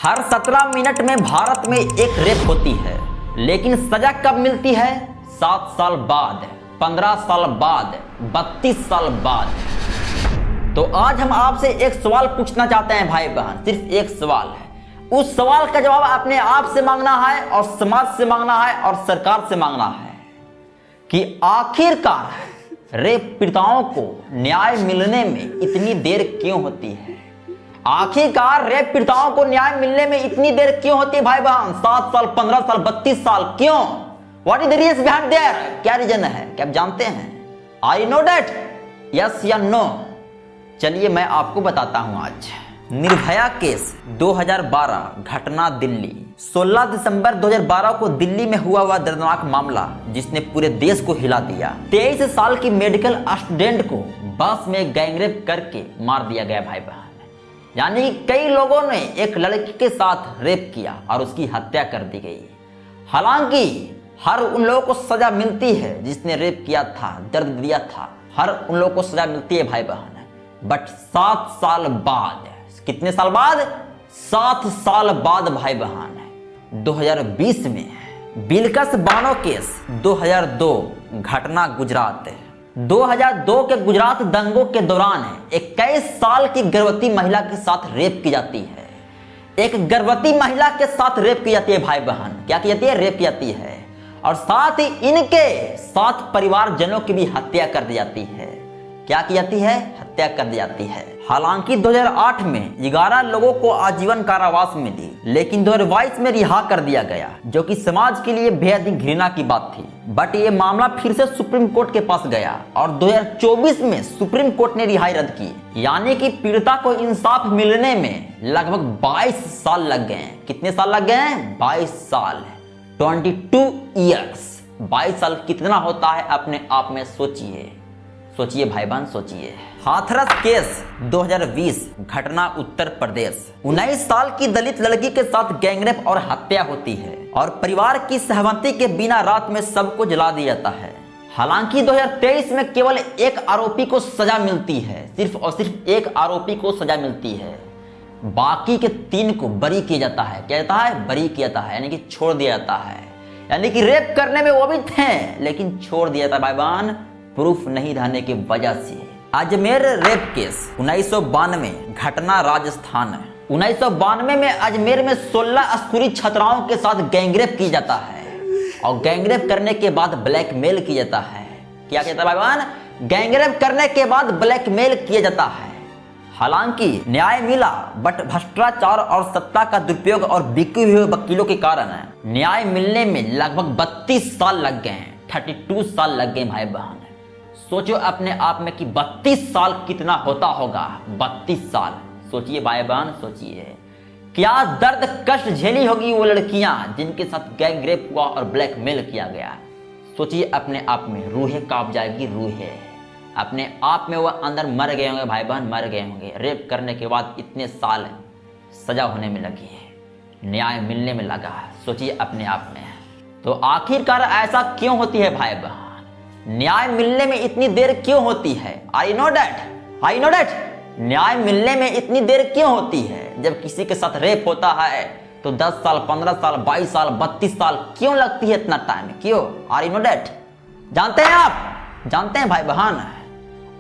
हर 17 minute में भारत में एक रेप होती है, लेकिन सजा कब मिलती है? 7 साल बाद, 15 साल बाद, 32 साल बाद। तो आज हम आपसे एक सवाल पूछना चाहते हैं भाई बहन, सिर्फ एक सवाल है। उस सवाल का जवाब अपने आप से मांगना है और समाज से मांगना है और सरकार से मांगना है कि आखिरकार रेप पीड़िताओं को न्याय मिलने में इतनी देर क्यों होती है? आखिरकार रेप पीड़िताओं को न्याय मिलने में इतनी देर क्यों होती है भाई बहन? 7 साल, 15 साल, 32 साल, क्यों? What is the reason behind there? क्या रीजन है? क्या आप जानते हैं? आई नो दैट, यस या नो? चलिए मैं आपको बताता हूं। आज निर्भया केस 2012 घटना दिल्ली। 16 दिसंबर 2012 को दिल्ली में हुआ दर्दनाक मामला जिसने पूरे देश को हिला दिया। 23 साल की मेडिकल स्टूडेंट को बस में गैंगरेप करके मार दिया गया भाई बहन। यानी कई लोगों ने एक लड़की के साथ रेप किया और उसकी हत्या कर दी गई। हालांकि हर उन लोगों को सजा मिलती है जिसने रेप किया था, दर्द दिया था, हर उन लोगों को सजा मिलती है भाई बहन। बट 7 साल बाद, कितने साल बाद? 7 साल बाद भाई बहन 2020 में बिलकस बानो केस 2002 घटना गुजरात। 2002 के गुजरात दंगों के दौरान 21 साल की गर्भवती महिला के साथ रेप की जाती है। एक गर्भवती महिला के साथ रेप की जाती है भाई बहन। क्या की जाती है? रेप की जाती है। और साथ ही इनके 7 परिवारजनों की भी हत्या कर दी जाती है। क्या की जाती है? हत्या कर दी जाती है। हालांकि 2008 में 11 लोगों को आजीवन कारावास मिली, लेकिन 2022 में रिहा कर दिया गया, जो कि समाज के लिए बेहद ही घृणा की बात थी। बट ये मामला फिर से सुप्रीम कोर्ट के पास गया और 2024 में सुप्रीम कोर्ट ने रिहाई रद्द की। यानी कि पीड़िता को इंसाफ मिलने में लगभग 22 साल लग गए। कितने साल लग गए? 22 साल, 22 ईयर्स। 22 साल कितना होता है अपने आप में सोचिए, सोचिए भाई बहन, सोचिए। हाथरस केस 2020 घटना उत्तर प्रदेश। 19 साल की दलित लड़की के साथ गैंगरेप और हत्या होती है और परिवार की सहमति के बिना रात में सबको जला दिया जाता है। हालांकि 2023 में केवल एक आरोपी को सजा मिलती है, सिर्फ और सिर्फ एक आरोपी को सजा मिलती है। बाकी के 3 को बरी किया जाता है। क्या जाता है? बरी किया जाता है, यानी कि छोड़ दिया जाता है। यानी कि रेप करने में वो भी थे लेकिन छोड़ दिया जाता है भाई बहन, प्रूफ नहीं रहने की वजह से। अजमेर रेप केस 1992 घटना राजस्थान। 1992 में अजमेर में 16 स्कूली छात्राओं के साथ गैंगरेप किया जाता है और गैंगरेप करने के बाद ब्लैकमेल किया जाता है। क्या कहता है भाई बहन? गैंगरेप करने के बाद ब्लैकमेल किया जाता है। हालांकि न्याय मिला, बट भ्रष्टाचार और सत्ता का दुरुपयोग और बिके हुए वकीलों के कारण न्याय मिलने में लगभग 32 साल लग गए। 32 साल लग गए भाई बहन। सोचो अपने आप में कि 32 साल कितना होता होगा। 32 साल सोचिए भाई बहन, सोचिए क्या दर्द कष्ट झेली होगी वो लड़कियां जिनके साथ गैंगरेप हुआ और ब्लैकमेल किया गया। सोचिए अपने आप में, रूहें कांप जाएगी, रूहें अपने आप में वो अंदर मर गए होंगे भाई बहन, मर गए होंगे। रेप करने के बाद इतने साल सजा होने में लगी है, न्याय मिलने में लगा। सोचिए अपने आप में। तो आखिरकार ऐसा क्यों होती है भाई बहन? न्याय मिलने में इतनी देर क्यों होती है? आई नो दैट न्याय मिलने में इतनी देर क्यों होती है? जब किसी के साथ रेप होता है तो 10 साल, 15 साल, 22 साल, 32 साल क्यों लगती है? इतना टाइम क्यों? आई नो दैट। जानते हैं आप? जानते हैं भाई बहन?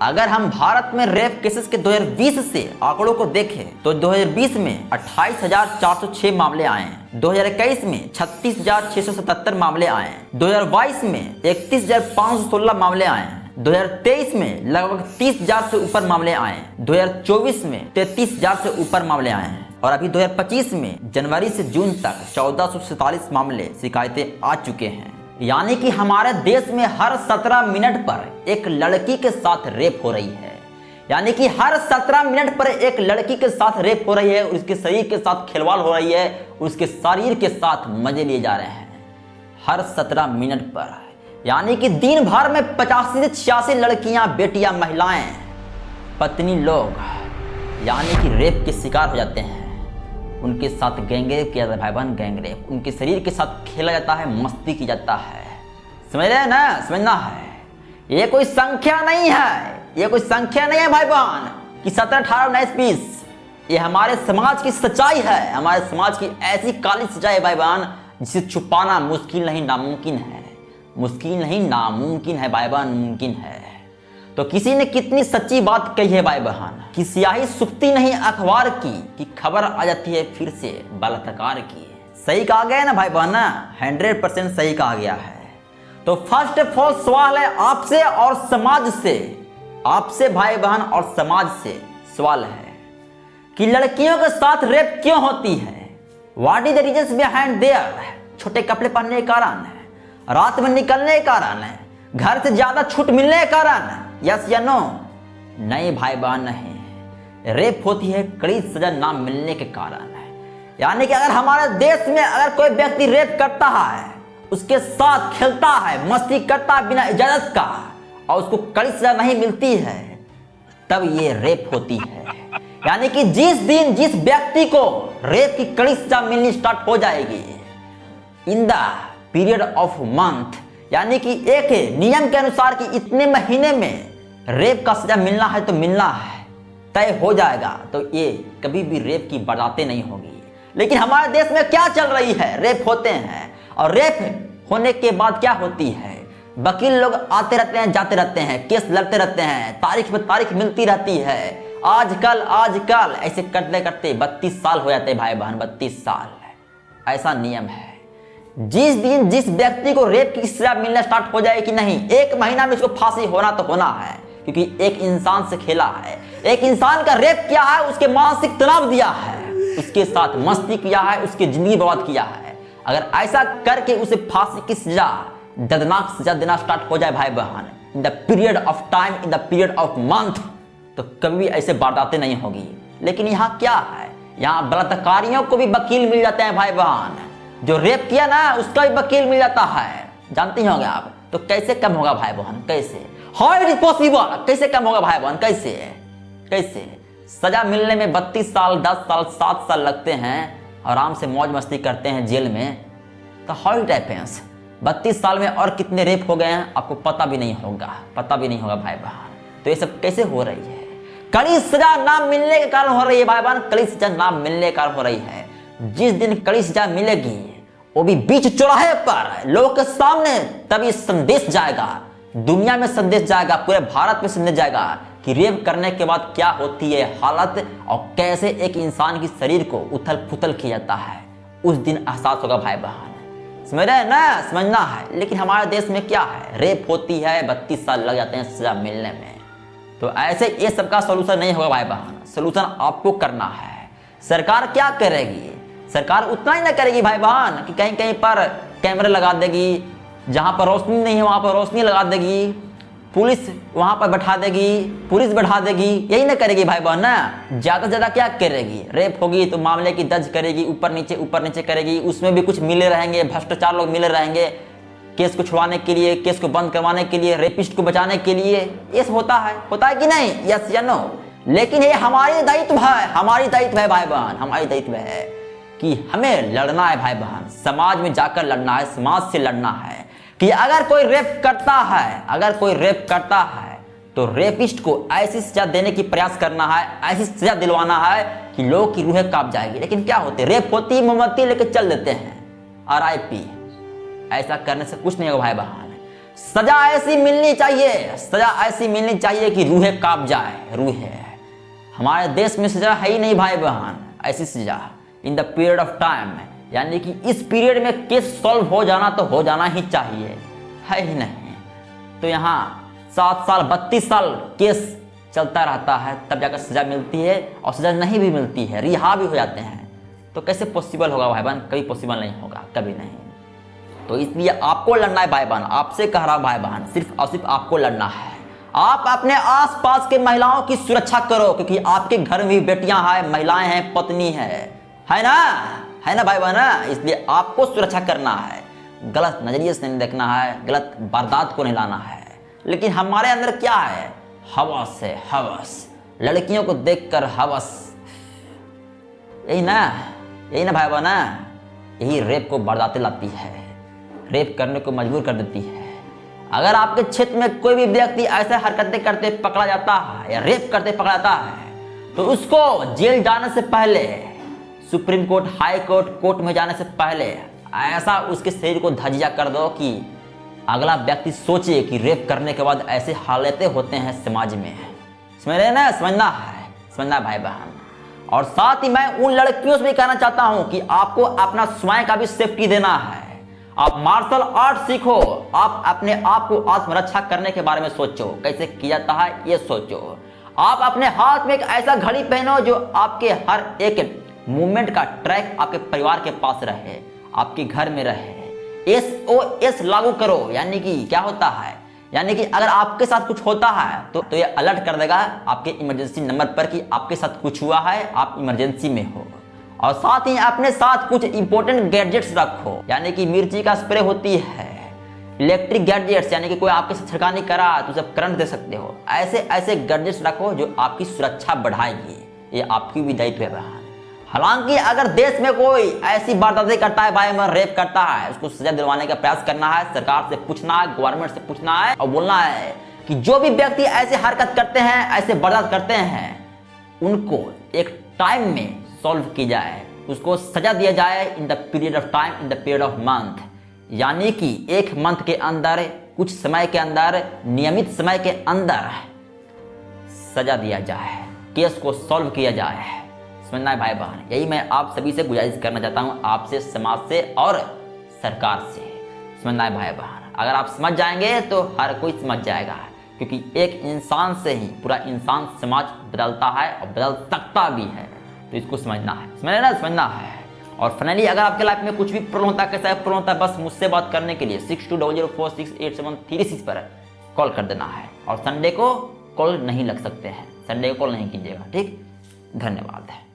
अगर हम भारत में रेप केसेस के 2020 से आंकड़ों को देखें तो 2020 में 28,406 मामले आए हैं। 2021 में 36,677 मामले आए हैं। 2022 में 31,516 मामले आए हैं। 2023 में लगभग 30,000 से ऊपर मामले आए हैं। 2024 में 33,000 से ऊपर मामले आए हैं और अभी 2025 में जनवरी से जून तक 1447 मामले शिकायतें आ चुके हैं। यानी कि हमारे देश में हर 17 मिनट पर एक लड़की के साथ रेप हो रही है। यानी कि हर 17 मिनट पर एक लड़की के साथ रेप हो रही है, उसके शरीर के साथ खिलवाड़ हो रही है, उसके शरीर के साथ मजे लिए जा रहे हैं हर 17 मिनट पर। यानी कि दिन भर में 85 से 86 लड़कियां, बेटियां, महिलाएं, पत्नी लोग यानी कि रेप के शिकार हो जाते हैं। उनके साथ गैंगरेप किया जाता है भाई बहन, गैंगरेप। उनके शरीर के साथ खेला जाता है, मस्ती की जाता है। समझ रहे हैं ना? समझना है। ये कोई संख्या नहीं है, ये कोई संख्या नहीं है भाई बहन कि 17, 18, 19, 20। ये हमारे समाज की सच्चाई है, हमारे समाज की ऐसी काली सच्चाई है भाई बहन, जिसे छुपाना मुश्किल नहीं नामुमकिन है। मुश्किल नहीं नामुमकिन है भाई बहन, मुमकिन है। तो किसी ने कितनी सच्ची बात कही है भाई बहन कि स्याही सुखती नहीं अखबार की, कि खबर आ जाती है फिर से बलात्कार की। सही कहा गया है ना भाई बहन, 100% सही कहा गया है। तो फर्स्ट ऑफ ऑल सवाल है आपसे और समाज से, आपसे भाई बहन और समाज से सवाल है कि लड़कियों के साथ रेप क्यों होती है? What is the reasons behind there? छोटे कपड़े पहनने के कारण है, रात में निकलने के कारण है, घर से ज्यादा छूट मिलने के कारण है, यस या नो? नहीं भाई बहन नहीं, रेप होती है कड़ी सजा ना मिलने के कारण है। यानी कि अगर हमारे देश में अगर कोई व्यक्ति रेप करता है, उसके साथ खेलता है, मस्ती करता है बिना इजाजत का, और उसको कड़ी सजा नहीं मिलती है, तब ये रेप होती है। यानी कि जिस दिन जिस व्यक्ति को रेप की कड़ी सजा मिलनी स्टार्ट हो जाएगी, in the period of month, यानी कि एक नियम के अनुसार कि इतने महीने में रेप का सजा मिलना है तो मिलना है, तय हो जाएगा, तो ये कभी भी रेप की बर्दाश्त नहीं होगी। लेकिन हमारे देश में क्या चल रही है? रेप होते हैं, और रेप होने के बाद क्या होती है? वकील लोग आते रहते हैं, जाते रहते हैं, केस लड़ते रहते हैं, तारीख पे तारीख मिलती रहती है। आजकल ऐसे करते करते 32 साल हो जाते हैं भाई बहन, 32 साल। ऐसा नियम है। जिस दिन जिस व्यक्ति को रेप की सजा मिलना स्टार्ट हो जाए कि नहीं, 1 महीना में उसको फांसी होना तो होना है, क्योंकि एक इंसान से खेला है, एक इंसान का रेप किया है, उसके मानसिक तनाव दिया है, उसके साथ मस्ती किया है, उसकी जिंदगी बर्बाद किया है। अगर ऐसा करके उसे फांसी की सजा, दर्दनाक सजा देना स्टार्ट हो जाए भाई बहन, in the period of time, in the period of month, तो कभी भी ऐसे बर्दाश्त नहीं होगी। लेकिन यहाँ क्या है? यहाँ बलात्कारियों को भी वकील मिल जाते हैं भाई बहन, जो रेप किया ना उसका भी वकील मिल जाता है, जानती होंगे आप। तो कैसे कम होगा भाई बहन? कैसे? How it is possible? कैसे कम होगा भाई बहन? कैसे कैसे? सजा मिलने में 32 साल, 10 साल, 7 साल लगते हैं, आराम से मौज मस्ती करते हैं जेल में। तो हाउ इट हैपेंस? 32 साल में और कितने रेप हो गए हैं आपको पता भी नहीं होगा, पता भी नहीं होगा भाई बहन। तो ये सब कैसे हो रही है? कड़ी सजा ना मिलने के कारण हो रही है भाई बहन, कड़ी सजा ना मिलने के कारण हो रही है। जिस दिन कड़ी सजा मिलेगी, वो भी बीच चौराहे पर लोगों के सामने, तभी संदेश जाएगा, दुनिया में संदेश जाएगा, पूरे भारत में संदेश जाएगा कि रेप करने के बाद क्या होती है हालत, और कैसे एक इंसान की शरीर को उथल पुथल किया जाता है। उस दिन एहसास होगा भाई बहन, समझ रहे हैं ना? समझना है। लेकिन हमारे देश में क्या है? रेप होती है, 32 साल लग जाते हैं सजा मिलने में। तो ऐसे ये सबका सोल्यूशन नहीं होगा भाई बहन, सोल्यूशन आपको करना है। सरकार क्या करेगी? सरकार उतना ही ना करेगी भाई बहन कि कहीं कहीं पर कैमरे लगा देगी, जहां पर रोशनी नहीं है वहां पर रोशनी लगा देगी, पुलिस वहां पर बैठा देगी, पुलिस बैठा देगी, यही ना करेगी भाई बहन ना। ज्यादा से ज्यादा क्या करेगी? रेप होगी तो मामले की दर्ज करेगी, ऊपर नीचे करेगी, उसमें भी कुछ मिले रहेंगे, भ्रष्टाचार लोग मिले रहेंगे, केस को छुड़वाने के लिए, केस को बंद करवाने के लिए, रेपिस्ट को बचाने के लिए। ये होता है कि नहीं? यस या नो? लेकिन ये हमारी दायित्व है, हमारी दायित्व है भाई बहन, हमारी दायित्व है कि हमें लड़ना है भाई बहन, समाज में जाकर लड़ना है, समाज से लड़ना है कि अगर कोई रेप करता है, अगर कोई रेप करता है तो रेपिस्ट को ऐसी सजा देने की प्रयास करना है, ऐसी सजा दिलवाना है कि लोगों की रूहें कांप जाएगी। लेकिन क्या होते, रेप होती, मोमबत्ती लेकर चल देते हैं, RIP। ऐसा करने से कुछ नहीं होगा भाई बहन। सजा ऐसी मिलनी चाहिए, सजा ऐसी मिलनी चाहिए कि रूहें कांप जाए, रूहें। हमारे देश में सजा है ही नहीं भाई बहन, ऐसी सजा in the period of time, यानी कि इस पीरियड में केस सॉल्व हो जाना तो हो जाना ही चाहिए, है ही नहीं। तो यहाँ 7 साल 32 साल केस चलता रहता है, तब जाकर सजा मिलती है, और सजा नहीं भी मिलती है, रिहा भी हो जाते हैं। तो कैसे पॉसिबल होगा भाई बहन? कभी पॉसिबल नहीं होगा, कभी नहीं। तो इसलिए आपको लड़ना है भाई बहन, आपसे कह रहा भाई बहन, सिर्फ और सिर्फ आपको लड़ना है। आप अपने आसपास के महिलाओं की सुरक्षा करो, क्योंकि आपके घर में भी बेटियां हैं, महिलाएं हैं, पत्नी है ना? है ना भाई बहन? इसलिए आपको सुरक्षा करना है, गलत नजरिए से नहीं देखना है, गलत वारदात को नहीं लाना है। लेकिन हमारे अंदर क्या है? हवस है, हवस, लड़कियों को देखकर हवस। यही ना भाई बहन? यही रेप को बर्दाश्त लाती है, रेप करने को मजबूर कर देती है। अगर आपके क्षेत्र में कोई भी व्यक्ति ऐसे हरकतें करते पकड़ा जाता है या रेप करते पकड़ा जाता है, तो उसको जेल जाने से पहले, supreme court, high court, court में जाने से पहले ऐसा उसके शरीर को धजिया कर दो कि अगला व्यक्ति सोचे कि रेप करने के बाद ऐसे हालतें होते हैं समाज में। समझ रहे ना? समझना भाई बहन। और साथ ही मैं उन लड़कियों से भी कहना चाहता हूं कि आपको अपना स्वयं का भी सेफ्टी देना है। आप मार्शल आर्ट सीखो, आप अपने आप को आत्मरक्षा करने के बारे में सोचो, कैसे किया जाता है ये सोचो। आप अपने हाथ में एक ऐसा घड़ी पहनो जो आपके हर एक मूवमेंट का ट्रैक आपके परिवार के पास रहे, आपके घर में रहे। SOS लागू करो, यानी कि क्या होता है, यानी कि अगर आपके साथ कुछ होता है तो ये अलर्ट कर देगा आपके इमरजेंसी नंबर पर कि आपके साथ कुछ हुआ है, आप इमरजेंसी में हो। और साथ ही अपने साथ कुछ इंपॉर्टेंट गैजेट्स रखो, यानी कि मिर्ची का स्प्रे होती है, इलेक्ट्रिक गैजेट्स, यानी कि कोई आपके साथ छिड़कानी करा तो सब करंट दे सकते हो। ऐसे गैजेट्स रखो जो आपकी सुरक्षा बढ़ाएगी। ये आपकी भी दायित्व है बहन। हालांकि अगर देश में कोई ऐसी वारदातें करता है, भाई मैं रेप करता है, उसको सजा दिलवाने का प्रयास करना है, सरकार से पूछना है, गवर्नमेंट से पूछना है और बोलना है कि जो भी व्यक्ति ऐसे हरकत करते हैं, ऐसे बर्दाश्त करते हैं, उनको एक टाइम में सॉल्व की जाए, उसको सजा दिया जाए in the period of time, in the period of month, यानी कि एक मंथ के अंदर, कुछ समय के अंदर, नियमित समय के अंदर सजा दिया जाए, केस को सॉल्व किया जाए। समझना है भाई बहन, यही मैं आप सभी से गुजारिश करना चाहता हूं, आपसे, समाज से और सरकार से। समझना है भाई बहन, अगर आप समझ जाएंगे तो हर कोई समझ जाएगा, क्योंकि एक इंसान से ही पूरा इंसान समाज बदलता है और बदल सकता भी है। तो इसको समझना है, समझना है। और फाइनली अगर आपके लाइफ में कुछ भी प्रॉब्लम होता है, कैसा प्रॉब्लम होता है, बस मुझसे बात करने के लिए 6200468736 पर कॉल कर देना है। और संडे को कॉल नहीं लग सकते हैं, संडे को कॉल नहीं कीजिएगा, ठीक। धन्यवाद।